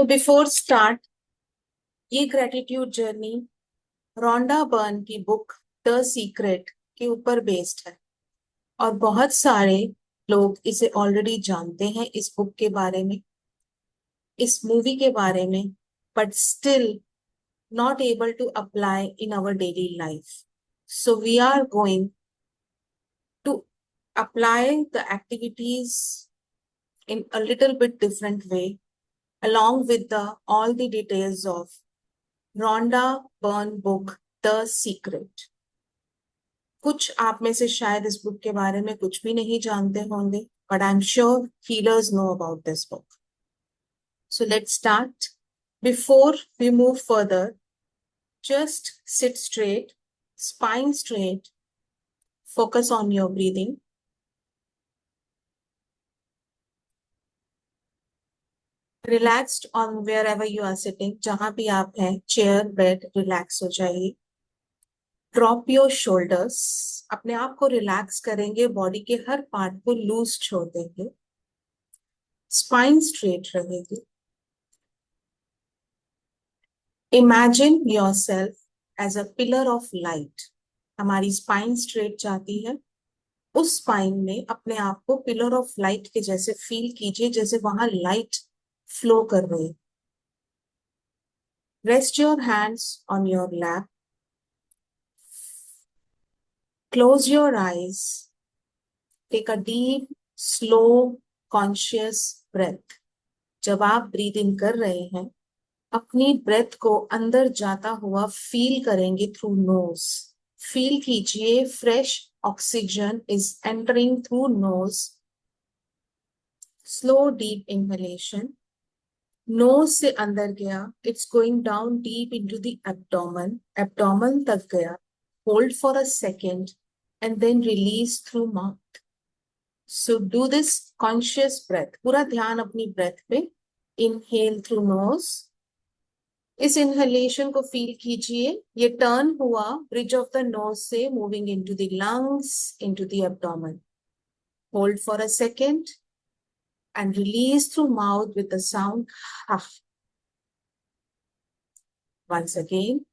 तो before start, ये gratitude journey Rhonda Byrne की बुक द सीक्रेट के ऊपर बेस्ड है और बहुत सारे लोग इसे ऑलरेडी जानते हैं, इस बुक के बारे में, इस मूवी के बारे में, but still not able to apply in our daily life. So we are going to apply the activities in a little bit different way along with the all the details of Rhonda Byrne book The Secret. कुछ आप में से शायद इस book के बारे में कुछ भी नहीं जानते होंगे, but I'm sure healers know about this book. So let's start. Before we move further, just sit straight, spine straight, focus on your breathing. Relaxed on wherever you are sitting, जहां भी आप हैं, चेयर, बेड, रिलैक्स हो जाइए. Drop your shoulders, अपने आप को relax करेंगे, बॉडी के हर पार्ट को लूज छोड़ देंगे. स्पाइन स्ट्रेट रहेगी. Imagine yourself as a pillar of light. हमारी स्पाइन स्ट्रेट जाती है, उस स्पाइन में अपने आप को पिलर ऑफ लाइट के जैसे फील कीजिए, जैसे वहां लाइट फ्लो कर रही है. Rest your hands on your lap. Close your eyes. Take a deep, slow, conscious breath. जब आप ब्रीद इन कर रहे हैं, अपनी ब्रेथ को अंदर जाता हुआ फील करेंगे थ्रू नोज. फील कीजिए fresh oxygen is entering through nose. Slow deep inhalation. Nose से अंदर गया, it's going down deep into the abdomen. Abdomen तक गया. Hold for a second and then release through mouth. So do this conscious breath. पूरा ध्यान अपनी breath पे. Inhale through nose. इस inhalation को feel कीजिए, ये turn हुआ bridge of the nose से moving into the lungs, into the abdomen. Hold for a second and release through mouth with the sound ha. Once again,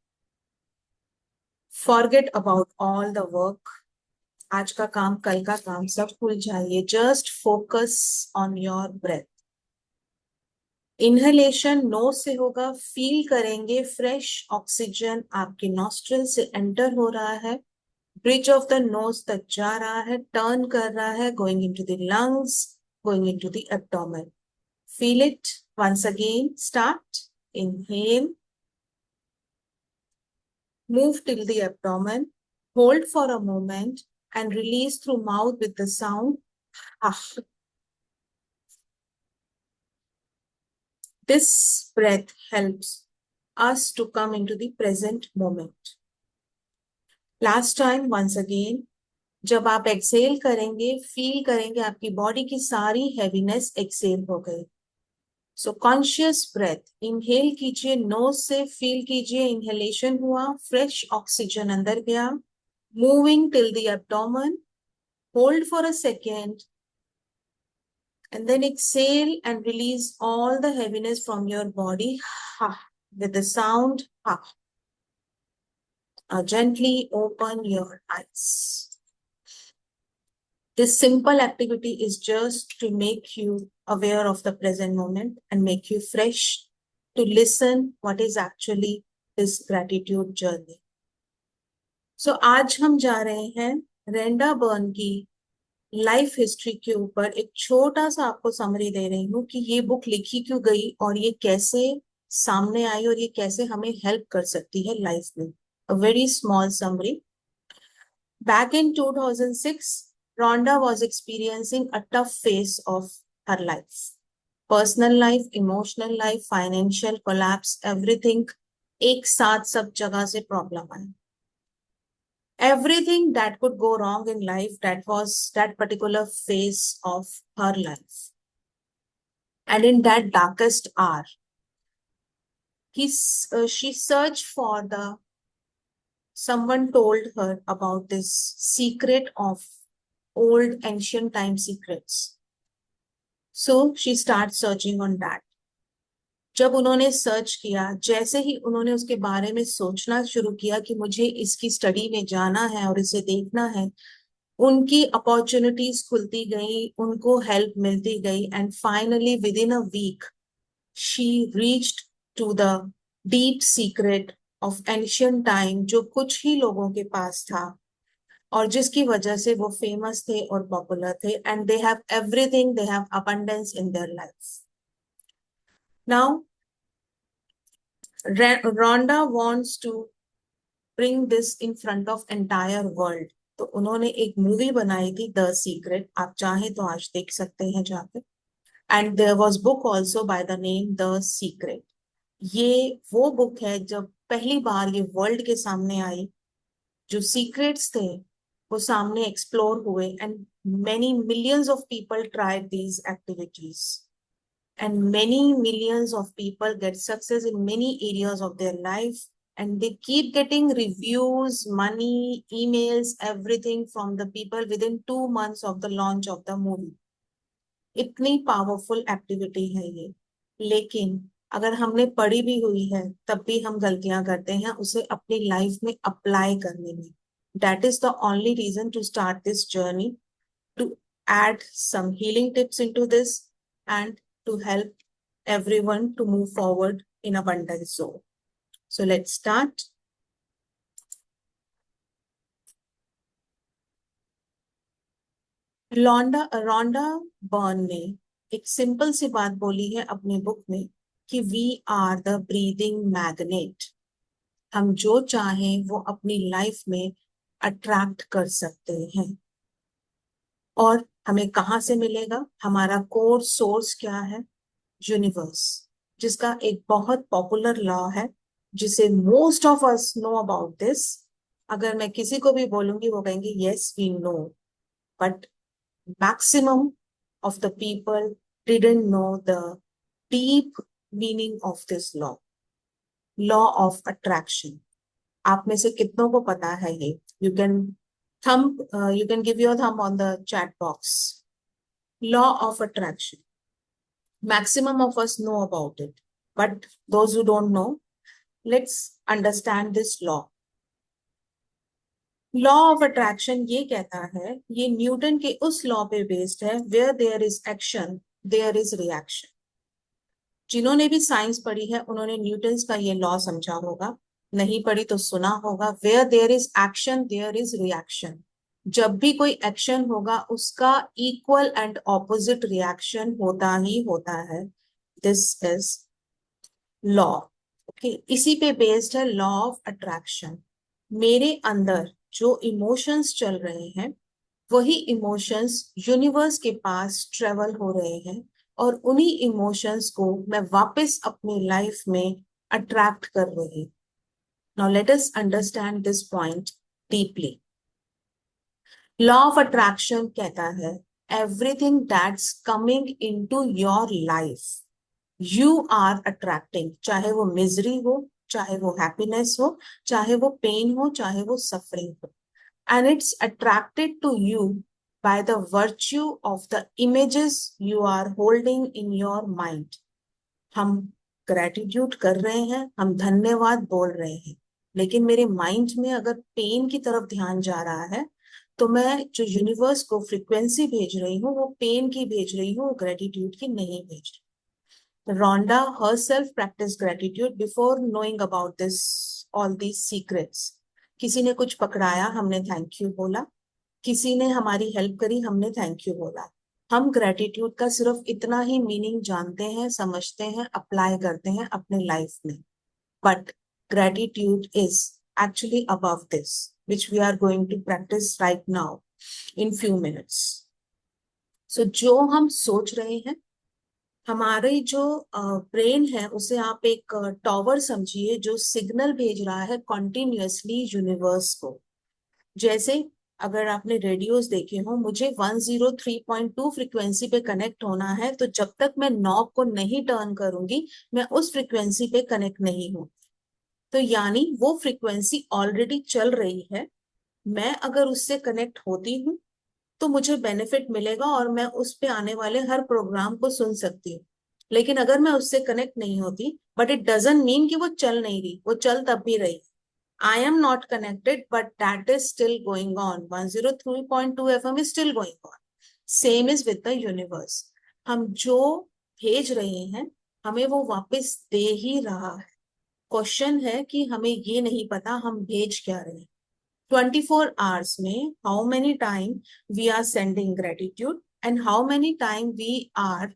forget about all the work. आज का काम, कल का काम सब भूल जाइए. Just focus on your breath. Inhalation nose से होगा. फील करेंगे फ्रेश ऑक्सीजन आपके नॉस्ट्रिल से एंटर हो रहा है, ब्रिज ऑफ द नोज तक जा रहा है, टर्न कर रहा है, going into the lungs, going into the abdomen. Feel it. Once again start. Inhale, move till the abdomen, hold for a moment and release through mouth with the sound ah. This breath helps us to come into the present moment. Last time, once again, जब आप Excel करेंगे, feel करेंगे आपकी body की सारी heaviness exhale हो गई. So conscious breath. Inhale कीजिए, नोज से फील कीजिए, इनहेलेशन हुआ, फ्रेश ऑक्सीजन अंदर गया, moving till the abdomen. Hold for a second and then exhale and release all the heaviness from your body with the sound. Gently open your eyes. This simple activity is just to make you aware of the present moment and make you fresh to listen what is actually this gratitude journey. So आज हम जा रहे हैं Rhonda Byrne की life history के ऊपर. एक छोटा सा आपको समरी दे रही हूँ कि ये बुक लिखी क्यों गई और ये कैसे सामने आई और ये कैसे हमें हेल्प कर सकती है लाइफ में. अ very small summary. Back in 2006, Rhonda was experiencing a tough phase of her life. Personal life, emotional life, financial collapse, everything एक साथ सब जगह से problem I. Everything that could go wrong in life, that was that particular phase of her life. And in that darkest hour, she searched for someone told her about this secret of old ancient time secrets. So she started searching on that. जब उन्होंने search किया, जैसे ही उन्होंने उसके बारे में सोचना शुरू किया कि मुझे इसकी स्टडी में जाना है और इसे देखना है, उनकी अपॉर्चुनिटीज खुलती गई, उनको हेल्प मिलती गई, and finally within a week she reached to the deep secret of ancient time, जो कुछ ही लोगों के पास था और जिसकी वजह से वो फेमस थे और पॉपुलर थे, and they have everything, they have abundance in their life. Now Rhonda wants to bring this in front of entire world. तो उन्होंने एक मूवी बनाई थी द सीक्रेट, आप चाहें तो आज देख सकते हैं जाकर। And there was book also by the name the secret. ये वो बुक है जब पहली बार ये वर्ल्ड के सामने आई, जो सीक्रेट्स थे वो सामने एक्सप्लोर हुए, and many millions of people tried these activities, and many millions of people get success in many areas of their life, and they keep getting reviews, money, emails, everything from the people within 2 months of the launch of the movie. इतनी powerful activity है ये। लेकिन अगर हमने पढ़ी भी हुई है तब भी हम गलतियां करते हैं उसे अपनी लाइफ में अप्लाई करने में। That is the only reason to start this journey, to add some healing tips into this, and to help everyone to move forward in abundance zone. So let's start. Rhonda Byrne ने एक simple सी बात बोली है अपनी book में कि we are the breathing magnet. हम जो चाहें वो अपनी लाइफ में अट्रैक्ट कर सकते हैं। और हमें कहाँ से मिलेगा? हमारा कोर सोर्स क्या है? यूनिवर्स, जिसका एक बहुत पॉपुलर लॉ है जिसे most of us know about this. अगर मैं किसी को भी बोलूंगी वो कहेंगे yes we know, but maximum of the people didn't know the deep meaning of this law, law of attraction. आप में से कितनों को पता है ये? You can you can give your thumb on the chat box. Law of attraction. Maximum of us know about it, but those who don't know, let's understand this law. Law of attraction ये कहता है, ये Newton के उस law पे based है, where there is action there is reaction. जिन्होंने भी साइंस पढ़ी है उन्होंने न्यूटन्स का ये लॉ समझा होगा, नहीं पढ़ी तो सुना होगा। Where there is action there is reaction. जब भी कोई एक्शन होगा उसका इक्वल एंड ऑपोजिट रिएक्शन होता ही होता है। This is law. ओके, इसी पे बेस्ड है लॉ ऑफ अट्रैक्शन। मेरे अंदर जो इमोशंस चल रहे हैं वही इमोशंस यूनिवर्स के पास ट्रेवल हो रहे हैं, और उन्हीं इमोशंस को मैं वापस अपनी लाइफ में अट्रैक्ट कर रही। Now let us understand this point deeply. Law of attraction कहता है everything that's coming into your life you are attracting, चाहे वो मिजरी हो, चाहे वो हैप्पीनेस हो, चाहे वो पेन हो, चाहे वो सफरिंग हो, and it's attracted to you by the virtue of the images you are holding in your mind. हम ग्रेटिट्यूड कर रहे हैं, हम धन्यवाद बोल रहे हैं, लेकिन मेरे माइंड में अगर पेन की तरफ ध्यान जा रहा है तो मैं जो यूनिवर्स को फ्रीक्वेंसी भेज रही हूँ वो पेन की भेज रही हूँ, ग्रेटिट्यूड की नहीं भेज रही। Rhonda herself practiced gratitude before knowing about this all these secrets. किसी ने कुछ पकड़ाया, हमने थैंक यू बोला, किसी ने हमारी हेल्प करी, हमने थैंक यू बोला। हम ग्रेटिट्यूड का सिर्फ इतना ही मीनिंग जानते हैं, समझते हैं, अप्लाई करते हैं अपने लाइफ में, but gratitude is actually above this, which we are going to practice right now in few minutes. So जो हम सोच रहे हैं, हमारे जो ब्रेन है उसे आप एक टॉवर समझिए जो सिग्नल भेज रहा है कॉन्टिन्यूअसली यूनिवर्स को। जैसे अगर आपने रेडियोस देखे हो, मुझे 103.2 फ्रीक्वेंसी पे कनेक्ट होना है, तो जब तक मैं नॉब को नहीं टर्न करूंगी मैं उस फ्रीक्वेंसी पे कनेक्ट नहीं हूं। तो यानी वो फ्रीक्वेंसी ऑलरेडी चल रही है, मैं अगर उससे कनेक्ट होती हूँ तो मुझे बेनिफिट मिलेगा और मैं उस पे आने वाले हर प्रोग्राम को सुन सकती हूँ। लेकिन अगर मैं उससे कनेक्ट नहीं होती, बट इट डजंट मीन कि वो चल नहीं रही, वो चल तब भी रही। I am not connected, but that is still going on. 103.2 FM is still going on. Same is with the universe. हम जो भेज रहे हैं, हमें वो वापस दे ही रहा है। क्वेश्चन है कि हमें ये नहीं पता हम भेज क्या रहे हैं। 24 hours में how many time we are sending gratitude and how many time we are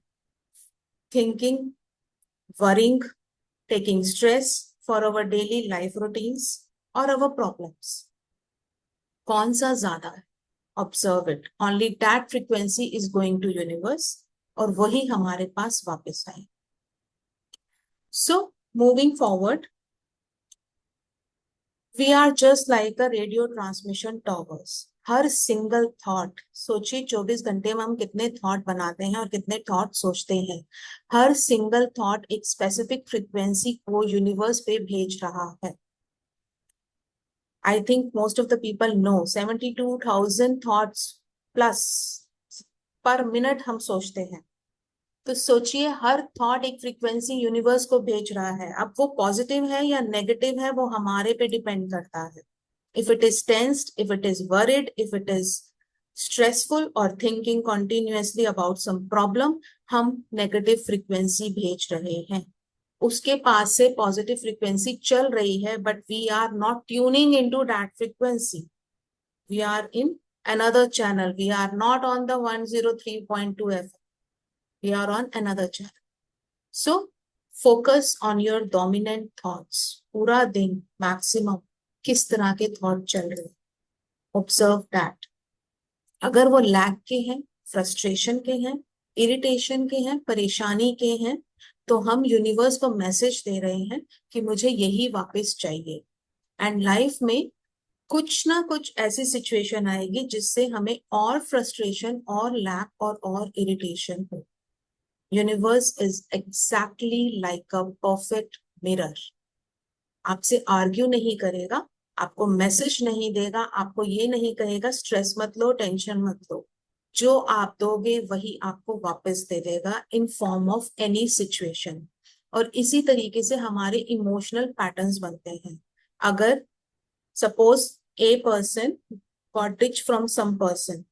thinking, worrying, taking stress for our daily life routines or our problems. कौन सा ज्यादा है? Observe it, only that frequency is going to universe, और वही हमारे पास वापस आए। So moving forward, we are just like a radio transmission towers. हर सिंगल थॉट, सोचिए 24 घंटे में हम कितने थॉट बनाते हैं और कितने थॉट सोचते हैं। हर सिंगल थॉट एक स्पेसिफिक फ्रीक्वेंसी को यूनिवर्स पे भेज रहा है। I think most of the people know 72,000 thoughts plus पर मिनट हम सोचते हैं। तो सोचिए हर थॉट एक फ्रीक्वेंसी यूनिवर्स को भेज रहा है। अब वो पॉजिटिव है या नेगेटिव है, वो हमारे पे डिपेंड करता है। If it is tensed, if it is worried, if it is stressful और thinking continuously about some problem, हम नेगेटिव फ्रीक्वेंसी भेज रहे हैं। उसके पास से पॉजिटिव फ्रीक्वेंसी चल रही है, but we are not tuning into that frequency. We are in another channel. We are not on the 103.2 FM. We are on another channel. So focus on your dominant thoughts. पूरा दिन maximum किस तरह के thought चल रहे हैं, observe that. अगर वो लैक के हैं, फ्रस्ट्रेशन के हैं, इरिटेशन के हैं, परेशानी के हैं, तो हम यूनिवर्स को मैसेज दे रहे हैं कि मुझे यही वापस चाहिए। एंड लाइफ में कुछ ना कुछ ऐसी सिचुएशन आएगी जिससे हमें और फ्रस्ट्रेशन और लैक और इरिटेशन हो। Universe is exactly like a perfect mirror. आपसे आर्ग्यू नहीं करेगा, आपको मैसेज नहीं देगा, आपको ये नहीं कहेगा स्ट्रेस मत लो, टेंशन मत लो। जो आप दोगे वही आपको वापस दे देगा in form of any situation. और इसी तरीके से हमारे इमोशनल पैटर्न्स बनते हैं। अगर suppose a person got ditch from some person,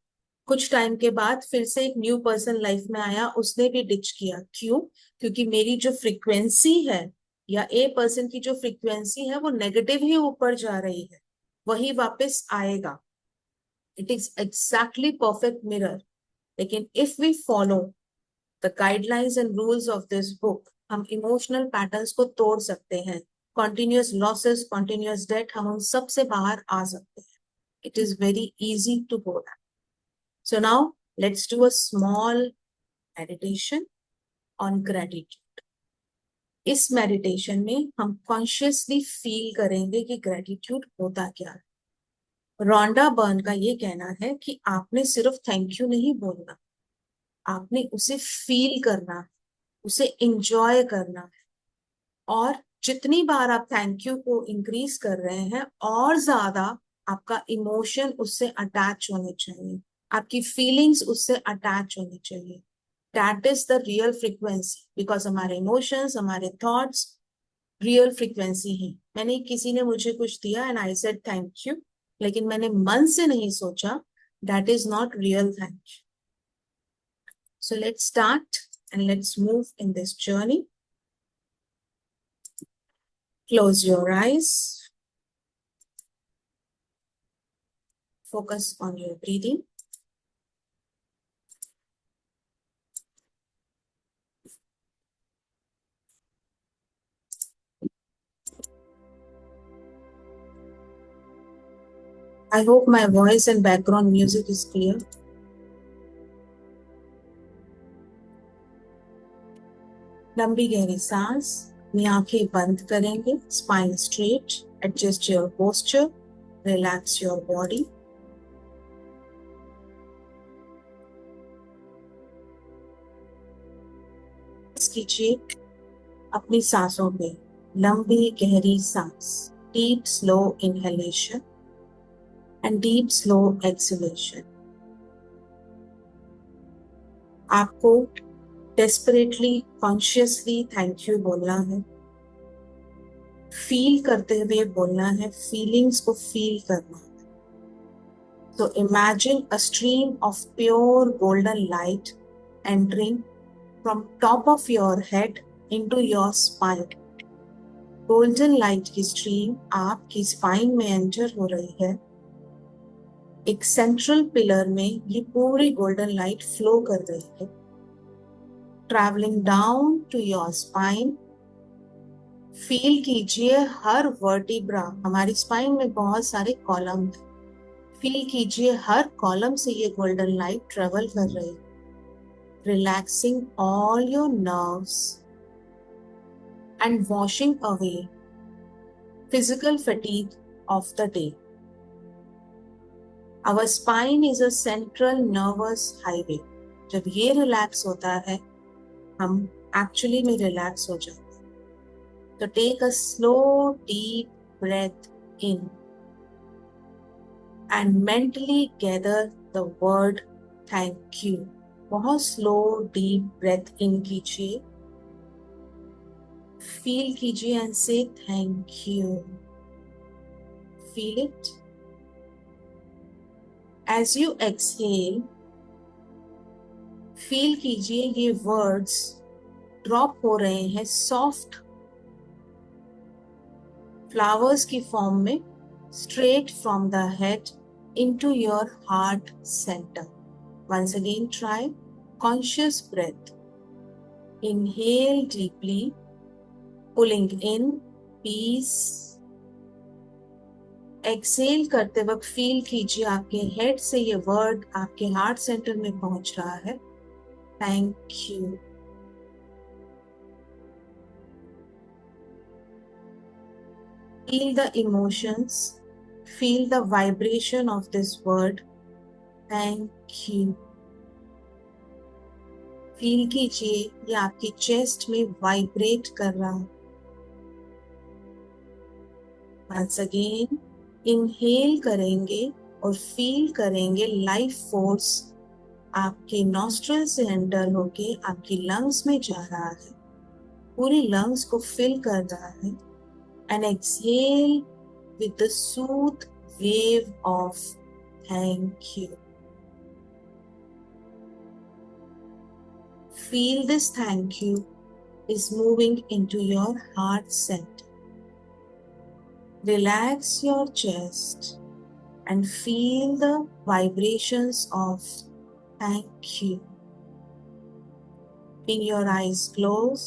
कुछ टाइम के बाद फिर से एक न्यू पर्सन लाइफ में आया, उसने भी डिच किया। क्यों? क्योंकि मेरी जो फ्रीक्वेंसी है या ए पर्सन की जो फ्रीक्वेंसी है वो नेगेटिव ही ऊपर जा रही है, वही वापस आएगा। It is exactly perfect mirror. लेकिन if we follow the guidelines and rules of this book, हम इमोशनल पैटर्न्स को तोड़ सकते हैं। कॉन्टिन्यूस लॉसेस, कॉन्टिन्यूस डेट, हम उन सब से बाहर आ सकते हैं। It is very easy to go that. So now let's do a small meditation on gratitude. इस मेडिटेशन में हम कॉन्शियसली फील करेंगे कि ग्रेटिट्यूड होता क्या है। रोंडा बर्न का ये कहना है कि आपने सिर्फ थैंक यू नहीं बोलना, आपने उसे फील करना है, उसे इंजॉय करना है। और जितनी बार आप थैंक यू को इंक्रीज कर रहे हैं, और ज्यादा आपका इमोशन उससे अटैच होने चाहिए, आपकी फीलिंग्स उससे अटैच होनी चाहिए। That is the real frequency, because हमारे इमोशंस, हमारे थॉट्स रियल फ्रीक्वेंसी है। मैंने, किसी ने मुझे कुछ दिया and I said thank you, लेकिन मैंने मन से नहीं सोचा, that is not real thank you. So let's start and let's move in this journey. Close your eyes. Focus on your breathing. I hope my voice and background music is clear. लंबी गहरी सांस, अपनी आंखें बंद करेंगे, spine straight, adjust your posture, relax your body. कीजिए अपनी सांसों पे लंबी गहरी सांस, deep slow inhalation and deep slow exhalation. आपको डेस्परेटली कॉन्शियसली थैंक यू बोलना है, फील करते हुए बोलना है, फीलिंग्स को फील करना है। So imagine a stream of pure golden light entering from top of your head into your spine. Golden light की स्ट्रीम आपकी स्पाइन में एंटर हो रही है। एक सेंट्रल पिलर में ये पूरी गोल्डन लाइट फ्लो कर रही है, travelling down to your spine. Feel कीजिए हर वर्टिब्रा, हमारी स्पाइन में बहुत सारे कॉलम हैं, फील कीजिए हर कॉलम से ये गोल्डन लाइट ट्रेवल कर रही है, relaxing all your nerves and washing away physical fatigue of the day. Our spine is a central nervous highway. जब ये रिलैक्स होता है हम एक्चुअली में रिलैक्स हो जाते हैं। तो take a slow deep breath in and mentally gather the word thank you. बहुत स्लो डीप ब्रेथ इन कीजिए, फील कीजिए and say thank you. Feel it. As you exhale, फील कीजिए ये वर्ड्स ड्रॉप हो रहे हैं सॉफ्ट फ्लावर्स की फॉर्म में, straight from the head into your heart centre. Once again try conscious breath. Inhale deeply, pulling in peace. Exhale करते वक्त फील कीजिए आपके हेड से ये वर्ड आपके हार्ट सेंटर में पहुंच रहा है, thank you. Feel the emotions, feel the vibration of this word thank you. Feel कीजिए ये आपकी चेस्ट में वाइब्रेट कर रहा है। वंस अगेन इनहेल करेंगे और फील करेंगे लाइफ फोर्स आपके नॉस्ट्रल से एंटर होके आपकी लंग्स में जा रहा है, पूरी लंग्स को फिल कर रहा है। And exhale with the soothe wave of thank you. Feel this thank you is moving into your heart center. Relax your chest and feel the vibrations of thank you. In your eyes close,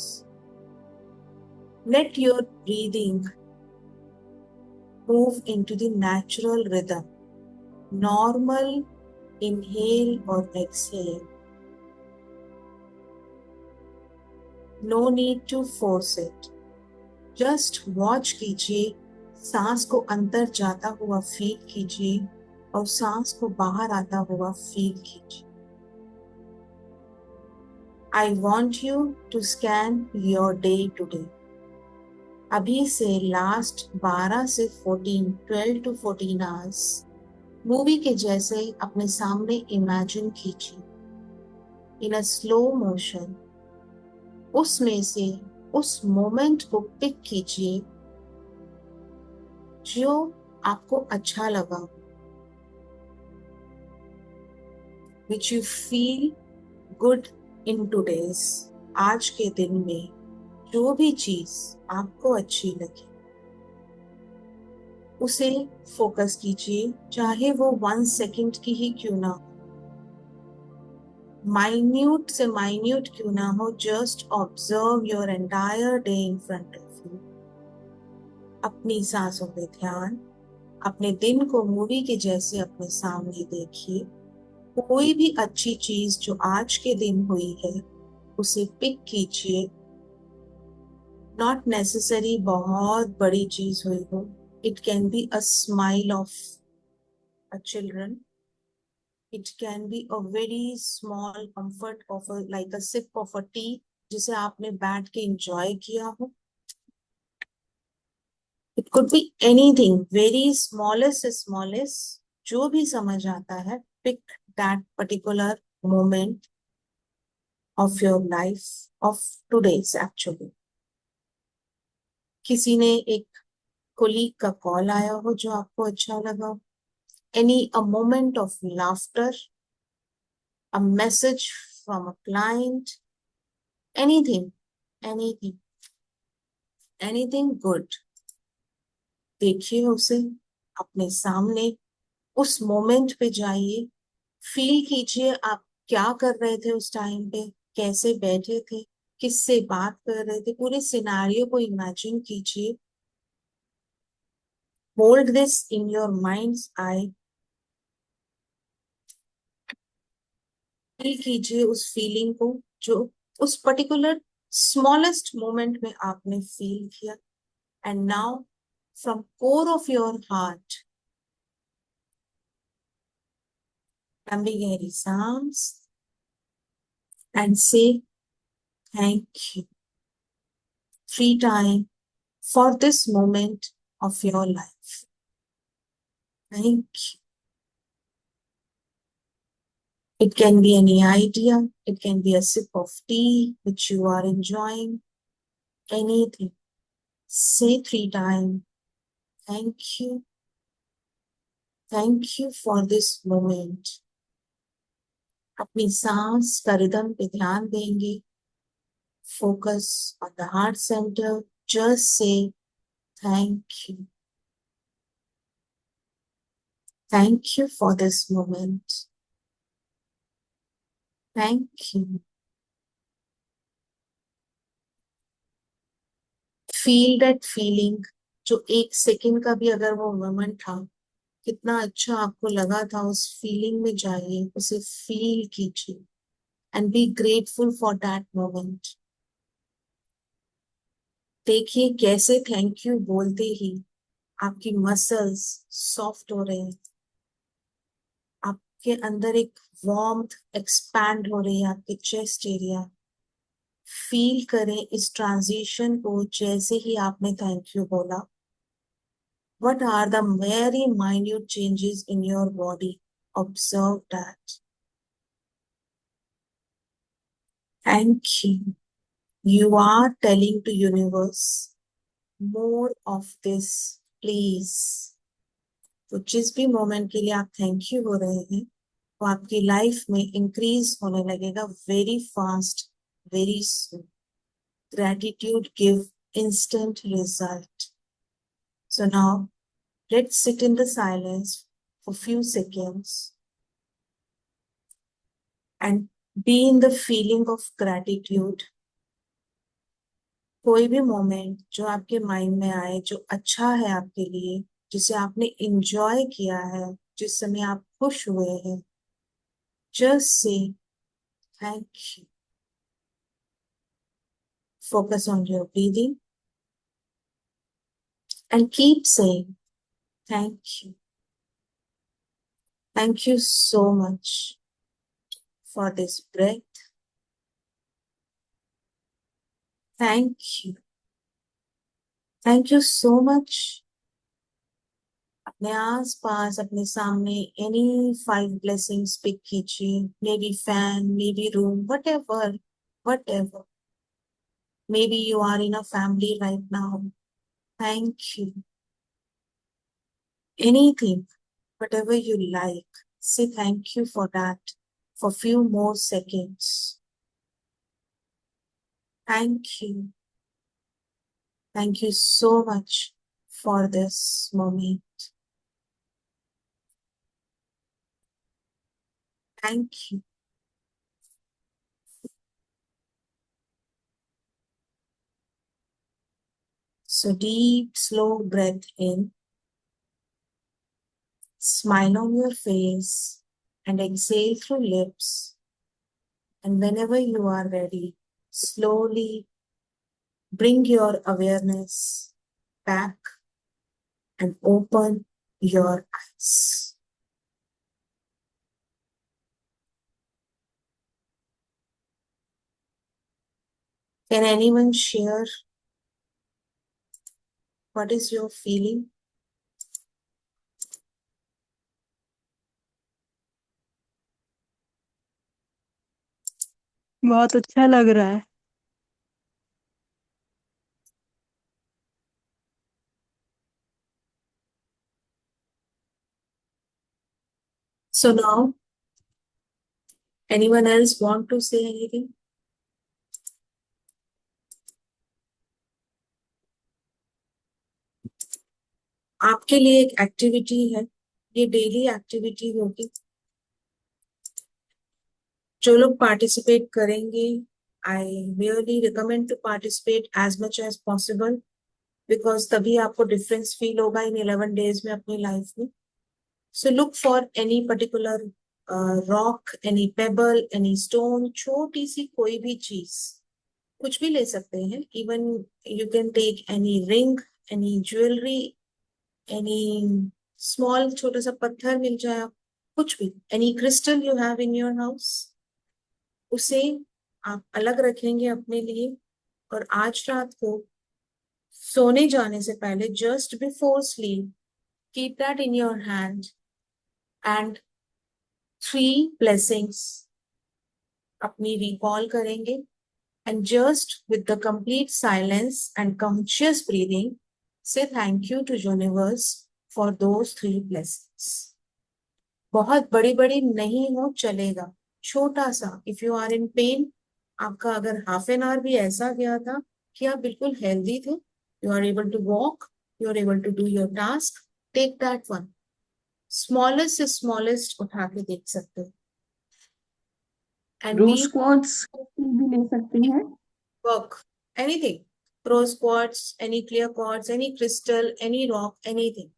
let your breathing move into the natural rhythm. Normal inhale or exhale. No need to force it. Just watch कीजिए, सांस को अंदर जाता हुआ feel कीजिए और सांस को बाहर आता हुआ फील कीजिए। I want you to scan your day today. अभी से लास्ट 12 से 12 to 14 आवर्स मूवी के जैसे अपने सामने इमेजिन कीजिए इन अ स्लो मोशन। उसमें से उस मोमेंट को पिक कीजिए जो आपको अच्छा लगा, which you feel good in today's, आज के दिन में जो भी चीज आपको अच्छी लगी उसे फोकस कीजिए, चाहे वो 1 सेकेंड की ही क्यों ना हो, माइन्यूट से माइन्यूट क्यों ना हो। Just observe your entire day in front of you. अपनी सांसों पे ध्यान, अपने दिन को मूवी के जैसे अपने सामने देखिए। कोई भी अच्छी चीज जो आज के दिन हुई है उसे पिक कीजिए। नॉट नेसेसरी बहुत बड़ी चीज हुई हो, it can be a smile of a children, it can be a very small comfort of like a sip of a tea जिसे आपने बैठ के एंजॉय किया हो। It could be anything, very smallest, जो भी समझ आता है, pick that particular moment of your life, of today's actually. किसी ने एक कोलीग का कॉल आया हो जो आपको अच्छा लगा, a moment of laughter, a message from a client, anything, anything, anything good. देखिए उसे अपने सामने, उस मोमेंट पे जाइए, फील कीजिए आप क्या कर रहे थे उस टाइम पे, कैसे बैठे थे, किससे बात कर रहे थे, पूरे सिनारियो को इमेजिन कीजिए. Hold this in your minds I. Feel कीजिए उस फीलिंग को जो उस पर्टिकुलर स्मॉलेस्ट मोमेंट में आपने फील किया. And now from core of your heart, लंबी गहरी सांस and say thank you. Free time for this moment of your life. Thank you. It can be any idea, it can be a sip of tea which you are enjoying, anything. Say 3 times, thank you. Thank you for this moment. अपनी सांस का rhythm पे ध्यान देंगे. Focus on the heart center. Just say thank you. Thank you for this moment. Thank you. Feel that feeling. जो 1 second का भी अगर वो मोमेंट था, कितना अच्छा आपको लगा था, उस फीलिंग में जाइए, उसे फील कीजिए and be grateful for that moment. देखिए कैसे थैंक यू बोलते ही आपकी मसल्स सॉफ्ट हो रहे हैं, आपके अंदर एक वार्मथ एक्सपैंड हो रही है, आपके चेस्ट एरिया. फील करें इस ट्रांजिशन को. जैसे ही आपने थैंक यू बोला, what are the very minute changes in your body? Observe that. Thank you. You are telling to universe, more of this, please. तो जिस भी मोमेंट के लिए आप थैंक यू हो रहे हैं, वो आपकी लाइफ में इंक्रीज होने लगेगा very fast, very soon. Gratitude give instant result. So now let's sit in the silence for few seconds and be in the feeling of gratitude. कोई भी मोमेंट जो आपके माइंड में आए, जो अच्छा है आपके लिए, जिसे आपने इंजॉय किया है, जिस समय आप खुश हुए हैं, just say thank you. Focus on your breathing and keep saying thank you. Thank you so much for this breath. Thank you. Thank you so much. अपने आस पास, अपने सामने any 5 blessings pick कीजिए. Maybe fan, maybe room, whatever, whatever. Maybe you are in a family right now. Thank you. Anything, whatever you like, say thank you for that for few more seconds. Thank you. Thank you so much for this moment. Thank you. So deep, slow breath in. Smile on your face and exhale through lips. And whenever you are ready, slowly bring your awareness back and open your eyes. Can anyone share what is your feeling? बहुत अच्छा लग रहा है। So now, anyone else want to say anything? आपके लिए एक activity है, ये डेली एक्टिविटी होगी। जो लोग पार्टिसिपेट करेंगे, I really recommend to participate as much as possible, because तभी आपको डिफरेंस फील होगा इन 11 डेज में अपनी लाइफ में। So look for any particular rock, any payable, any stone, छोटी सी कोई भी चीज, कुछ भी ले सकते हैं। Even you can take any ring, any jewellery, any small, छोटा सा पत्थर मिल जाए आप, कुछ भी, any crystal you have in your house, उसे आप अलग रखेंगे अपने लिए। और आज रात को सोने जाने से पहले, just before sleep, keep that in your hand and 3 blessings अपनी रिकॉल करेंगे, and just with the complete silence and conscious breathing, say thank you to universe for those 3 blessings. बहुत बड़ी बड़ी नहीं हो, चलेगा, छोटा सा। If you are in pain, आपका अगर हाफ एन आवर भी ऐसा गया था कि आप बिल्कुल हेल्दी थे, you are able to walk, you are able to do your task, take that one, smallest से स्मॉलेस्ट उठा के देख सकते हो। एंड रोज बी क्वार्ट्स भी ले सकते हैं। work, anything, rose quartz, any clear quartz, any crystal, any rock, anything।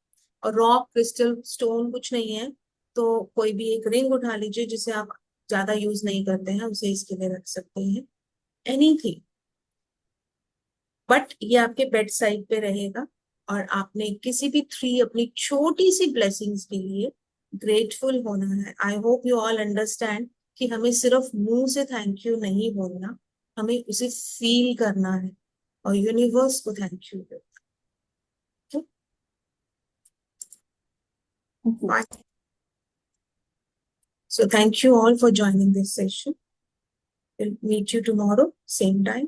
और रॉक, क्रिस्टल, स्टोन कुछ नहीं है तो कोई भी एक रिंग उठा लीजिए जिसे आप ज्यादा यूज नहीं करते हैं, उसे इसके लिए रख सकते हैं, एनीथिंग। बट ये आपके बेड साइड पे रहेगा, और आपने किसी भी 3 अपनी छोटी सी ब्लेसिंग्स के लिए ग्रेटफुल होना है। I hope you all understand कि हमें सिर्फ मुंह से थैंक यू नहीं बोलना, हमें उसे फील करना है और यूनिवर्स को थैंक यू बोलना। So thank you all for joining this session. We'll meet you tomorrow, same time.